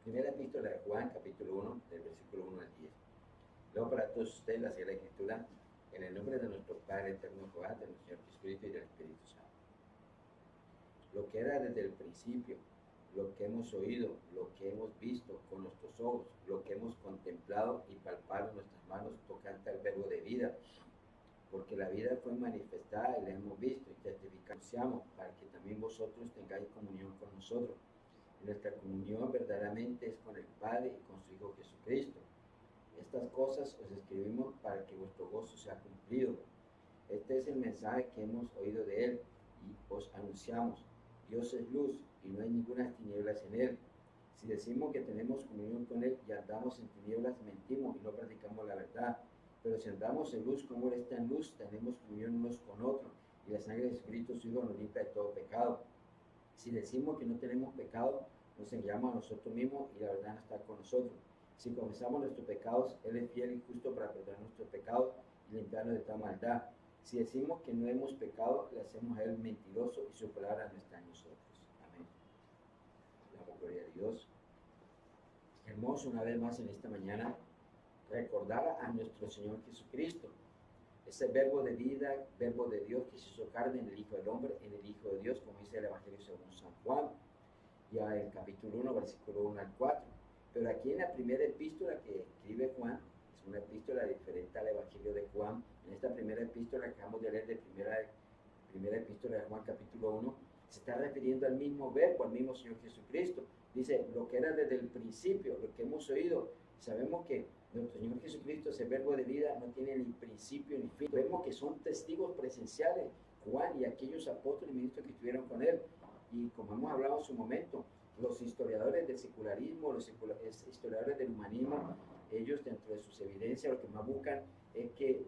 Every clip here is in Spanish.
Primera epístola de Juan, capítulo 1, del versículo 1 al 10. Luego para todos ustedes la Sagrada Escritura, en el nombre de nuestro Padre eterno Jehová, de nuestro Señor Jesucristo y del Espíritu Santo. Lo que era desde el principio, lo que hemos oído, lo que hemos visto con nuestros ojos, lo que hemos contemplado y palpado en nuestras manos tocante al verbo de vida, porque la vida fue manifestada y la hemos visto y testificamos para que también vosotros tengáis comunión con nosotros. Y nuestra comunión verdaderamente es con el Padre y con su Hijo Jesucristo. Estas cosas os escribimos para que vuestro gozo sea cumplido. Este es el mensaje que hemos oído de él y os anunciamos. Dios es luz y no hay ninguna tinieblas en él. Si decimos que tenemos comunión con él y andamos en tinieblas, mentimos y no practicamos la verdad. Pero si andamos en luz como él está en luz, tenemos comunión unos con otros, y la sangre de Jesucristo su Hijo nos limpia de todo pecado. Si decimos que no tenemos pecado, nos engañamos a nosotros mismos y la verdad no está con nosotros. Si confesamos nuestros pecados, él es fiel y justo para perdonar nuestros pecados y limpiarnos de toda maldad. Si decimos que no hemos pecado, le hacemos a él mentiroso y su palabra no está en nosotros. Amén. Damos gloria a Dios. Hermoso una vez más en esta mañana recordar a nuestro Señor Jesucristo, ese verbo de vida, verbo de Dios que se hizo carne en el Hijo del Hombre, en el Hijo de Dios, como dice el Evangelio según San Juan, ya en capítulo 1, versículo 1 al 4. Pero aquí en la primera epístola que escribe Juan, es una epístola diferente al Evangelio de Juan. En esta primera epístola que acabamos de leer de primera epístola de Juan, capítulo 1, se está refiriendo al mismo verbo, al mismo Señor Jesucristo. Dice, lo que era desde el principio, lo que hemos oído. Sabemos que nuestro Señor Jesucristo, ese verbo de vida, no tiene ni principio ni fin. Vemos que son testigos presenciales, Juan y aquellos apóstoles y ministros que estuvieron con él. Y como hemos hablado en su momento, los historiadores del secularismo, los historiadores del humanismo, ellos dentro de sus evidencias lo que más buscan es que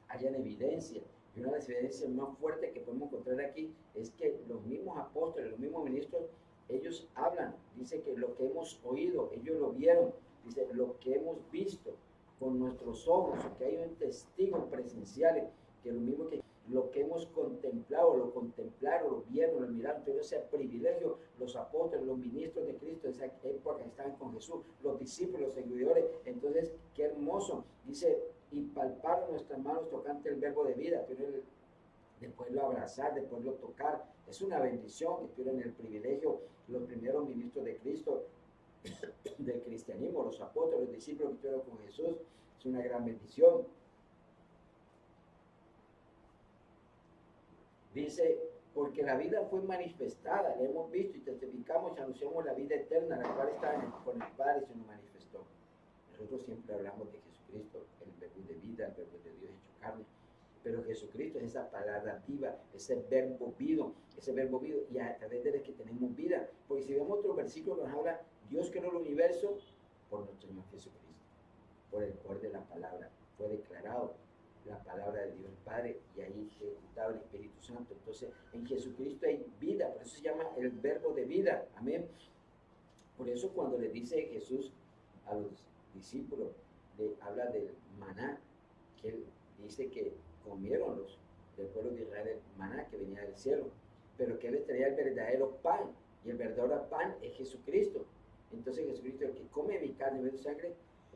hayan evidencia. Y una de las evidencias más fuertes que podemos encontrar aquí es que los mismos apóstoles, los mismos ministros, ellos hablan, dice que lo que hemos oído, ellos lo vieron, dice lo que hemos visto con nuestros ojos, que hay un testigo presencial, que lo mismo que lo que hemos contemplado, lo contemplaron, lo vieron, lo miraron, todo ese privilegio, los apóstoles, los ministros de Cristo, en esa época que estaban con Jesús, los discípulos, los seguidores. Entonces, qué hermoso, dice, y palparon nuestras manos tocante el verbo de vida, pero después lo abrazar, después lo tocar, es una bendición que tuvieron el privilegio los primeros ministros de Cristo, del cristianismo, los apóstoles, los discípulos que estuvieron con Jesús, es una gran bendición. Dice, porque la vida fue manifestada, la hemos visto y testificamos y anunciamos la vida eterna, la cual está con el Padre y se nos manifestó. Nosotros siempre hablamos de Jesucristo, el verbo de vida, el verbo de Dios hecho carne. Pero Jesucristo es esa palabra viva, ese verbo vivo, y a través de él es que tenemos vida. Porque si vemos otro versículo nos habla, Dios creó el universo por nuestro Señor Jesucristo, por el poder de la palabra, fue declarado la palabra de Dios Padre y ahí ejecutaba el Espíritu Santo. Entonces en Jesucristo hay vida, por eso se llama el verbo de vida, amén. Por eso cuando le dice Jesús a los discípulos, le habla del maná, que él dice que comieron los del pueblo de Israel el maná que venía del cielo, pero que él les traía el verdadero pan, y el verdadero pan es Jesucristo. Entonces Jesucristo, el que come mi carne y mi sangre,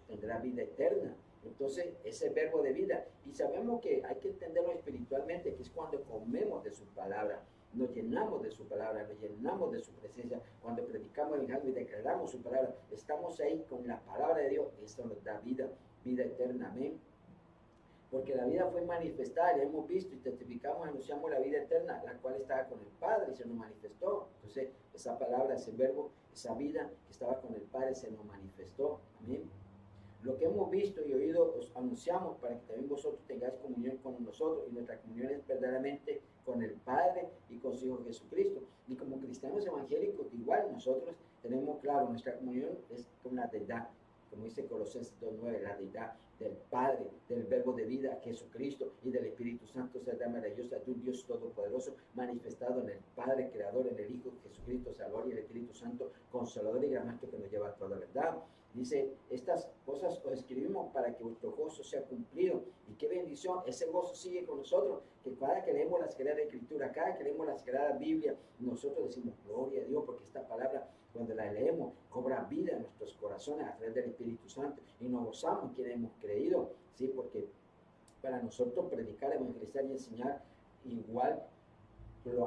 tendrá vida eterna. Entonces, ese verbo de vida, y sabemos que hay que entenderlo espiritualmente, que es cuando comemos de su palabra, nos llenamos de su palabra, nos llenamos de su presencia, cuando predicamos el alma y declaramos su palabra, estamos ahí con la palabra de Dios, eso nos da vida, vida eterna, amén. Porque la vida fue manifestada, la hemos visto y testificamos, anunciamos la vida eterna, la cual estaba con el Padre y se nos manifestó. Entonces, esa palabra, ese verbo, esa vida que estaba con el Padre se nos manifestó, amén. Lo que hemos visto y oído os anunciamos para que también vosotros tengáis comunión con nosotros, y nuestra comunión es verdaderamente con el Padre y con su Hijo Jesucristo. Y como cristianos evangélicos, igual nosotros tenemos claro, nuestra comunión es con la deidad, como dice Colosenses 2:9, la deidad del Padre, del verbo de vida, Jesucristo, y del Espíritu Santo, sea maravillosa de un Dios todopoderoso, manifestado en el Padre, creador, en el Hijo Jesucristo. Jesucristo, Salvador, y el Espíritu Santo, Consolador y Gran Maestro, que nos lleva a toda verdad. Dice, estas cosas os escribimos para que vuestro gozo sea cumplido. Y qué bendición, ese gozo sigue con nosotros, que cada que leemos la Sagrada Escritura, cada que leemos la Sagrada Biblia, nosotros decimos, gloria a Dios, porque esta palabra, cuando la leemos, cobra vida en nuestros corazones a través del Espíritu Santo, y nos gozamos en quien hemos creído, ¿sí? Porque para nosotros predicar, evangelizar y enseñar, igual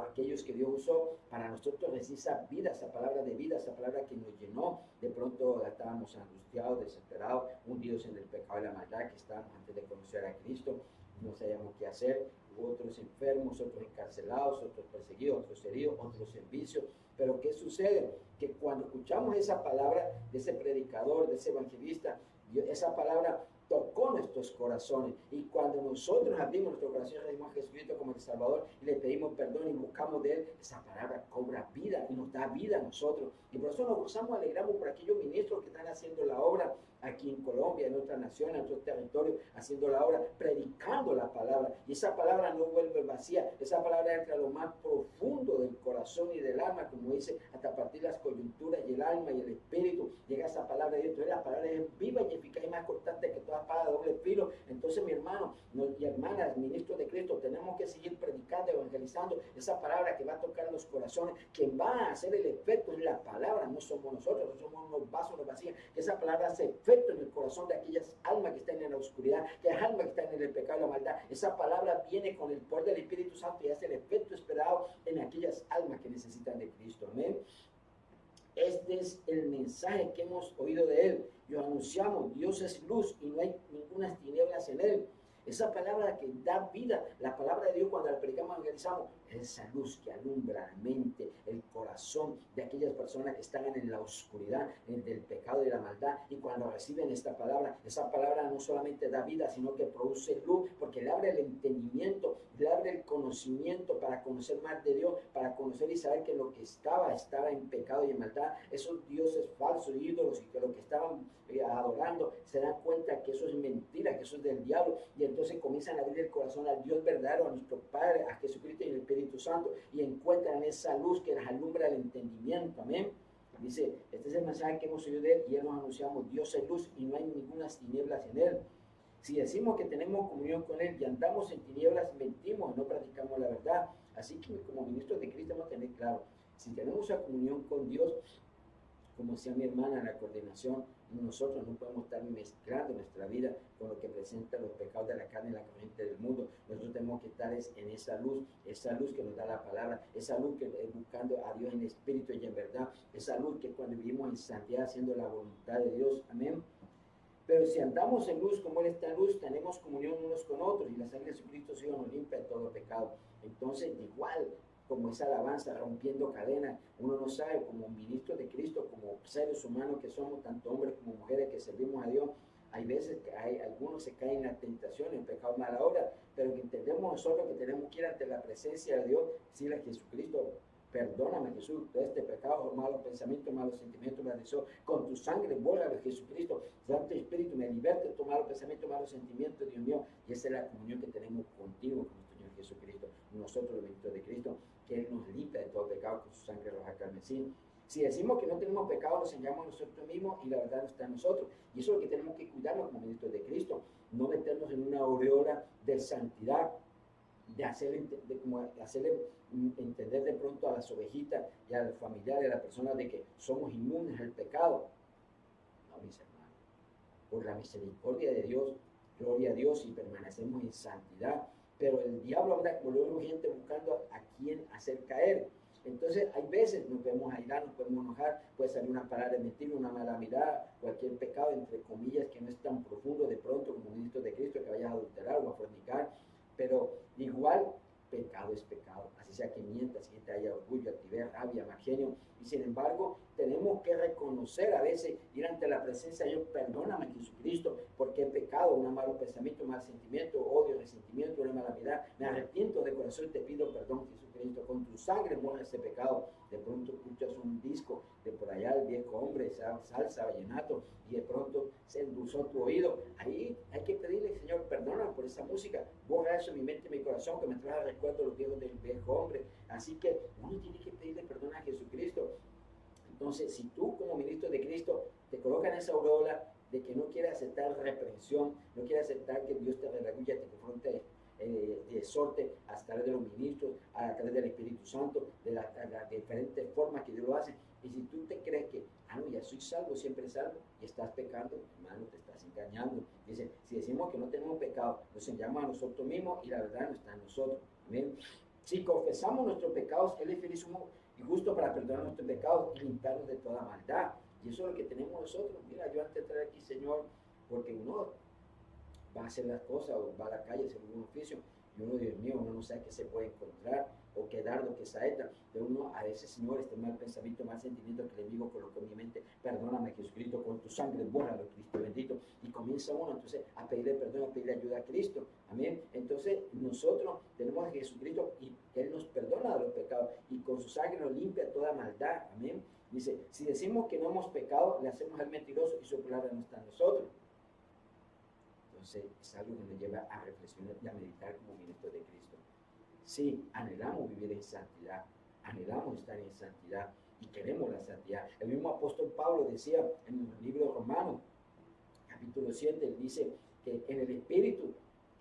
aquellos que Dios usó, para nosotros es esa vida, esa palabra de vida, esa palabra que nos llenó. De pronto estábamos angustiados, desesperados, hundidos en el pecado y la maldad que estábamos antes de conocer a Cristo, no sabíamos qué hacer, otros enfermos, otros encarcelados, otros perseguidos, otros heridos, otros en vicio. Pero ¿qué sucede? Que cuando escuchamos esa palabra de ese predicador, de ese evangelista, esa palabra tocó nuestros corazones, y cuando nosotros abrimos nuestro corazón y recibimos a Jesucristo como el Salvador y le pedimos perdón y buscamos de Él, esa palabra cobra vida y nos da vida a nosotros, y por eso nos gozamos, alegramos por aquellos ministros que están haciendo la obra aquí en Colombia, en otras naciones, en otros territorios, haciendo la obra, predicando la palabra, y esa palabra no vuelve vacía, esa palabra entra a lo más profundo del corazón y del alma, como dice, hasta partir las coyunturas y el alma y el espíritu, llega esa palabra dentro de la palabra, es viva y eficaz y más cortante que toda espada de doble filo. Entonces, mi hermano y hermana, ministros de Cristo, tenemos que seguir predicando, evangelizando esa palabra que va a tocar los corazones, que va a hacer el efecto en la palabra, no somos nosotros, no somos unos vasos, unos vacíos, que esa palabra hace efecto en el corazón de aquellas almas que están en la oscuridad, aquellas almas que están en el pecado y la maldad. Esa palabra viene con el poder del Espíritu Santo y hace el efecto esperado en aquellas almas que necesitan de Cristo. Amén. Este es el mensaje que hemos oído de Él. Y anunciamos, Dios es luz y no hay ninguna tinieblas en Él. Esa palabra que da vida, la palabra de Dios, cuando la predicamos, evangelizamos, es esa luz que alumbra la mente, el corazón de aquellas personas que están en la oscuridad, del pecado y de la maldad. Y cuando reciben esta palabra, esa palabra no solamente da vida, sino que produce luz, porque le abre el entendimiento, le abre el conocimiento para conocer más de Dios, para conocer y saber que lo que estaba en pecado y en maldad, esos dioses falsos, ídolos, y que lo que estaban adorando, se dan cuenta que eso es mentira, que eso es del diablo, y entonces comienzan a abrir el corazón al Dios verdadero, a nuestro Padre, a Jesucristo y el Espíritu Santo, y encuentran esa luz que les alumbra el entendimiento. Amén. Dice, este es el mensaje que hemos oído de Él, y Él nos anunciamos, Dios es luz y no hay ninguna tinieblas en Él. Si decimos que tenemos comunión con Él y andamos en tinieblas, mentimos y no practicamos la verdad. Así que como ministros de Cristo hemos de tener claro, si tenemos esa comunión con Dios, como decía mi hermana en la coordinación, nosotros no podemos estar mezclando nuestra vida con lo que presenta los pecados de la carne y la corriente del mundo. Nosotros tenemos que estar en esa luz que nos da la palabra, esa luz que es buscando a Dios en espíritu y en verdad, esa luz que cuando vivimos en santidad haciendo la voluntad de Dios. Amén. Pero si andamos en luz como Él está en luz, tenemos comunión unos con otros, y la sangre de Jesucristo sí nos limpia de todo pecado. Entonces, igual como esa alabanza, rompiendo cadenas, uno no sabe, como ministros de Cristo, como seres humanos que somos, tanto hombres como mujeres que servimos a Dios, hay veces que algunos se caen en la tentación, en pecado, mala obra, pero que entendemos nosotros que tenemos que ir ante la presencia de Dios, decirle a Jesucristo, perdóname, Jesús, de este pecado, malos pensamientos, malos sentimientos, maldición, con tu sangre, bórralo, Jesucristo, Santo Espíritu, me liberte de tu malos pensamientos, malos sentimientos, Dios mío, y esa es la comunión que tenemos contigo, con nuestro Señor Jesucristo, nosotros los ministros de Cristo, que Él nos limpia de todo pecado con su sangre roja carmesí. Si decimos que no tenemos pecado, nos engañamos nosotros mismos y la verdad no está en nosotros. Y eso es lo que tenemos que cuidarnos como ministros de Cristo, no meternos en una aureola de santidad, de hacerle entender de pronto a las ovejitas y a los familiares, a las personas, de que somos inmunes al pecado. No, mis hermanos, por la misericordia de Dios, gloria a Dios, y permanecemos en santidad. Pero el diablo anda como luego gente buscando a quien hacer caer. Entonces hay veces nos podemos airar, nos podemos enojar, puede salir una palabra de mentira, una mala mirada, cualquier pecado entre comillas que no es tan profundo de pronto como ministro de Cristo, que vayas a adulterar o a fornicar, pero igual pecado es pecado, así sea que mientas, que te haya orgullo, altivez, rabia, mal genio, y sin embargo tenemos que reconocer a veces, ir ante la presencia de Dios, perdóname Jesucristo, porque he pecado, un malo pensamiento, un mal sentimiento, odio, resentimiento, una mala mirada, me arrepiento de corazón y te pido perdón Jesucristo, con tu sangre borra ese pecado. De pronto escuchas un disco de por allá, el viejo hombre, salsa, vallenato, y de pronto se endulzó tu oído, ahí hay que pedirle, Señor, perdóname por esa música, borra eso en mi mente y mi corazón, que me trae recuerdo los viejos del viejo hombre. Así que uno tiene que pedirle perdón a Jesucristo, Entonces, si tú como ministro de Cristo te colocas en esa aureola de que no quieres aceptar reprensión, no quieres aceptar que Dios te redarguya, te confronte, te exhorte a través de los ministros, a través del Espíritu Santo, de las diferentes formas que Dios lo hace. Y si tú te crees que, no, ya soy salvo, siempre salvo, y estás pecando, hermano, te estás engañando. Dice, si decimos que no tenemos pecado, nos engañamos a nosotros mismos y la verdad no está en nosotros. Amén. Si confesamos nuestros pecados, Él es feliz y justo para perdonar nuestros pecados y limpiarnos de toda maldad. Y eso es lo que tenemos nosotros. Mira, yo antes de entrar aquí, Señor, porque uno va a hacer las cosas o va a la calle a hacer un oficio y uno, Dios mío, uno no sabe qué se puede encontrar o qué dardo, qué saeta. Pero uno a veces, Señor, este mal pensamiento, mal sentimiento que el enemigo colocó en mi mente, perdóname, Jesucristo, con tu sangre, bórralo, Cristo bendito. Y comienza uno entonces a pedirle perdón, a pedirle ayuda a Cristo. Amén. Entonces nosotros tenemos a Jesucristo y Él nos perdona de los pecados y con su sangre nos limpia toda maldad. Amén. Dice, si decimos que no hemos pecado, le hacemos al mentiroso y su palabra no está en nosotros. Entonces es algo que nos lleva a reflexionar y a meditar como ministro de Cristo. Sí, anhelamos vivir en santidad, anhelamos estar en santidad y queremos la santidad. El mismo apóstol Pablo decía en el libro de Romanos, capítulo 7, él dice que en el Espíritu,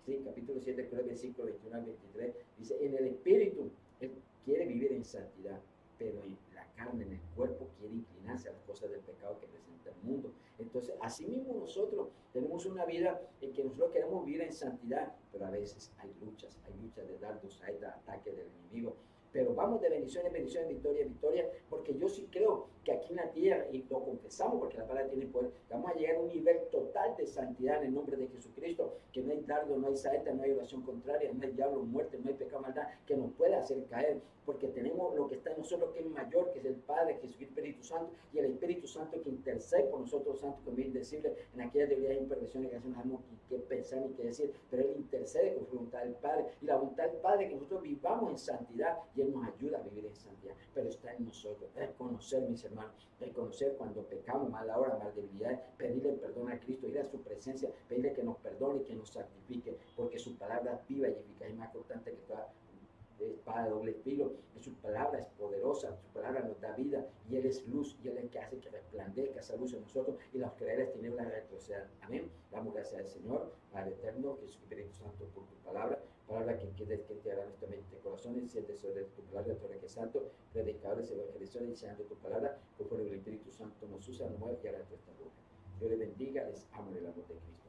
sí, capítulo 7, creo que versículo 21 al 23, dice, en el Espíritu, él quiere vivir en santidad, pero en la carne, en el cuerpo, quiere inclinarse a las cosas del pecado que presenta el mundo. Entonces, así mismo nosotros tenemos una vida en que nosotros queremos vivir en santidad, pero a veces hay luchas de dardos, hay ataques del enemigo. Pero vamos de bendición en bendición, victoria en victoria, porque yo sí creo que aquí en la tierra, y lo confesamos porque la palabra tiene poder, vamos a llegar a un nivel total de santidad en el nombre de Jesucristo, que no hay dardo, no hay saeta, no hay oración contraria, no hay diablo, muerte, no hay pecado, maldad, que nos pueda hacer caer, porque tenemos lo que está en nosotros, que es mayor, que es el Padre, que es el Espíritu Santo, y el Espíritu Santo que intercede por nosotros, santos, como es indecible, en aquellas debilidades e imperfecciones que no sabemos qué pensar ni qué decir, pero Él intercede con su voluntad del Padre, y la voluntad del Padre que nosotros vivamos en santidad, y Él nos ayuda a vivir en santidad, pero está en nosotros, reconocer, mis hermanos, reconocer cuando pecamos, mala hora, mal debilidades, pedirle perdón a Cristo, ir a su presencia, pedirle que nos perdone y que nos sacrifique, porque su palabra es viva y eficaz y más constante que toda espada de doble filo, que su palabra es poderosa, su palabra nos da vida y Él es luz y Él es el que hace que resplandezca esa luz en nosotros y las creerás tinieblas retrocedan. Amén. Damos gracias al Señor, Padre eterno, que es su Espíritu Santo por tu palabra que te hará nuestra mente corazones, si el deseo de tu palabra, tu que santo, predicadores, evangelizadores, enseñando tu palabra, conforme el Espíritu Santo nos usa, nos mueve y hará tu esta boca. Dios les bendiga, les amo en el amor de Cristo.